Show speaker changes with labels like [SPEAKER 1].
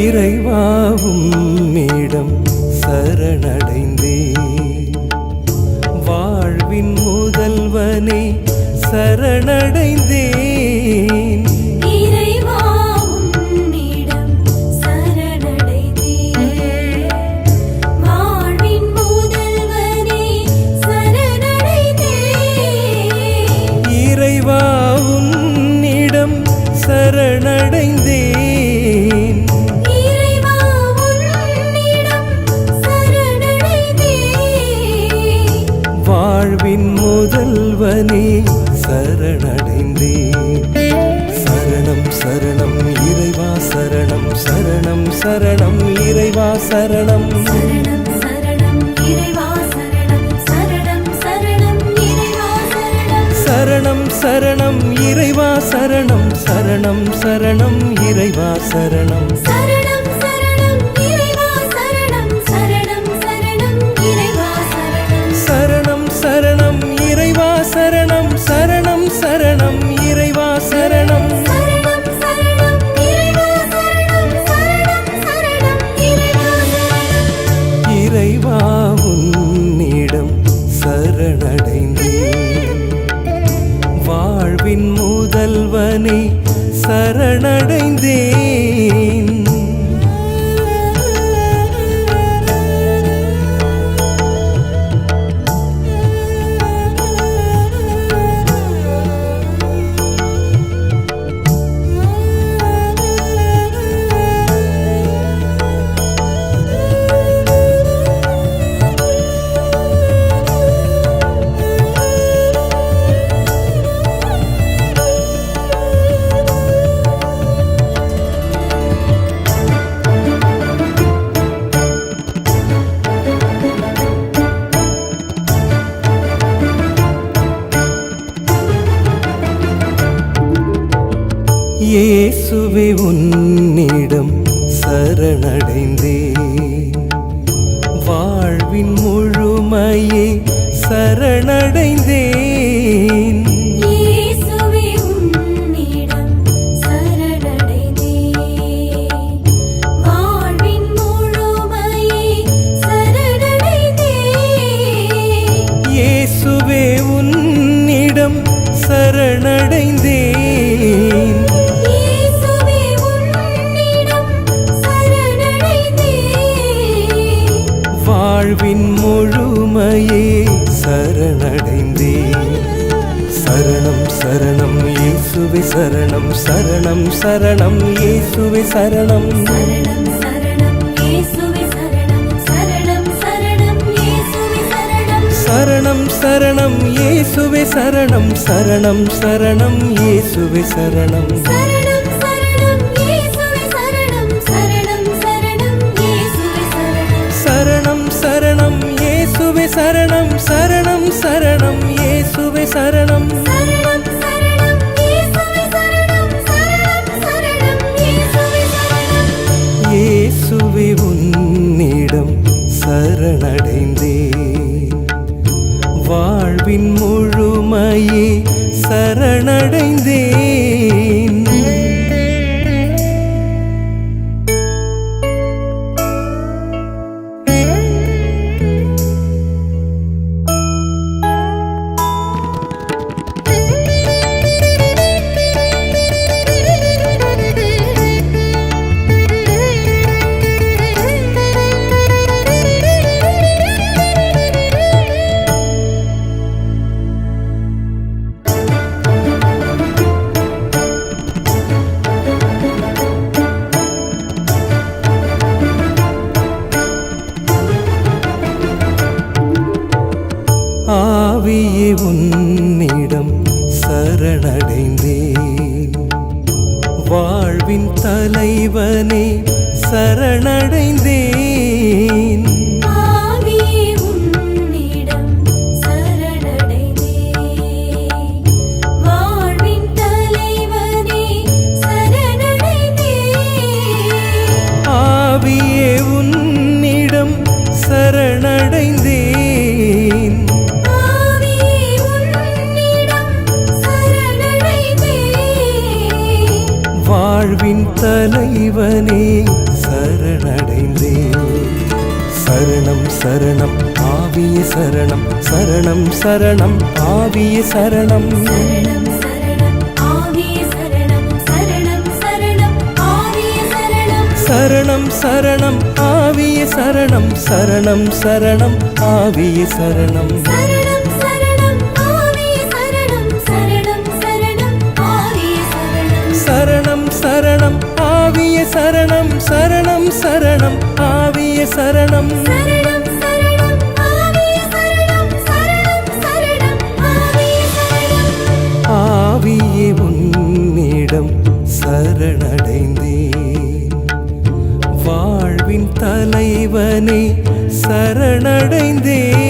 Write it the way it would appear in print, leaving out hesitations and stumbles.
[SPEAKER 1] இறைவாவும் இடம் சரணடைந்தேன், வாழ்வின் முதல்வனே சரணடைந்தேன்.
[SPEAKER 2] இறைவாவும் இடம் சரணடைந்தேன், வாழ்வின் முதல்வனே சரணடைந்தேன்.
[SPEAKER 1] இறைவாவும் இடம் சரணடைந்தேன், வாழ்வின் முதல்வனே சரணடைந்தேன். சரணம் சரணம் இறைவா சரணம், சரணம் சரணம் இறைவா சரணம்,
[SPEAKER 2] சரணம் சரணம் இறைவா சரணம், சரணம் சரணம் இறைவா சரணம்,
[SPEAKER 1] சரணம் சரணம் இறைவா சரணம், சரணம் சரணம் இறைவா சரணம்,
[SPEAKER 2] சரணம் சரணம் இறைவா சரணம், சரணம் சரணம் இறைவா சரணம்,
[SPEAKER 1] சரணம் சரணம் இறைவா சரணம், சரணம் சரணம் இறைவா சரணம்,
[SPEAKER 2] சரணம் சரணம் இறைவா சரணம், சரணம் சரணம் இறைவா சரணம்.
[SPEAKER 1] இறைவா உன்னிடம் சரணடைந்தேன், வாழ்வின் முதல்வனே சரணடைந்தேன். இயேசுவே உன்னிடம் சரணடைந்தேன், வாழ்வின் முழுமையே சரணடைந்தேன்.
[SPEAKER 2] இயேசுவே உன்னிடம் சரணடைந்தேன், வாழ்வின் முழுமையே சரணடைந்தேன்.
[SPEAKER 1] இயேசுவே உன்னிடம் சரணடைந்தேன், வாழ்வின் முழுமையே சரணடைந்தேன். சரணம் சரணம் இயேசுவே சரணம், சரணம் சரணம் இயேசுவே சரணம்,
[SPEAKER 2] சரணம் சரணம் இயேசுவே சரணம், சரணம் சரணம் இயேசுவே சரணம்,
[SPEAKER 1] சரணம் சரணம் இயேசுவே சரணம், சரணம் சரணம் இயேசுவே சரணம்,
[SPEAKER 2] சரணம் சரணம் இயேசுவே சரணம், சரணம் சரணம் இயேசுவே சரணம்,
[SPEAKER 1] சரணம் சரணம் இயேசுவே சரணம், சரணம் சரணம் இயேசுவே சரணம்,
[SPEAKER 2] சரணம் சரணம் இயேசுவே சரணம், சரணம் சரணம் இயேசுவே சரணம்.
[SPEAKER 1] இயேசுவே உன்னிடம் சரணடைந்தேன், வாழ்வின் முழுமையே சரணடைந்தேன். ஆவியே உன்னிடம் சரணடைந்தேன், வாழ்வின் தலைவனே சரணடைந்தேன்.
[SPEAKER 2] ஆவியே உன்னிடம்
[SPEAKER 1] சரணம் சரணம் ஆவியே சரணம் சரணம் சரணம் ஆவியே சரணம்
[SPEAKER 2] சரணம் சரணம் ஆவியே சரணம் சரணம் சரணம் ஆவியே சரணம்
[SPEAKER 1] சரணம் சரணம் ஆவியே சரணம் சரணம் சரணம் ஆவியே சரணம்
[SPEAKER 2] சரணம் சரணம் ஆவியே சரணம் சரணம் சரணம் ஆவியே சரணம்
[SPEAKER 1] சரணம் சரணம் ஆவியே சரணம் சரணம் சரணம் ஆவியே சரணம்
[SPEAKER 2] சரணம் சரணம் ஆவியே சரணம் சரணம் சரணம் ஆவியே சரணம்
[SPEAKER 1] ஆவியே உன்னிடம் சரணடைந்தேன் வாழ்வின் தலைவனே சரணடைந்தேன்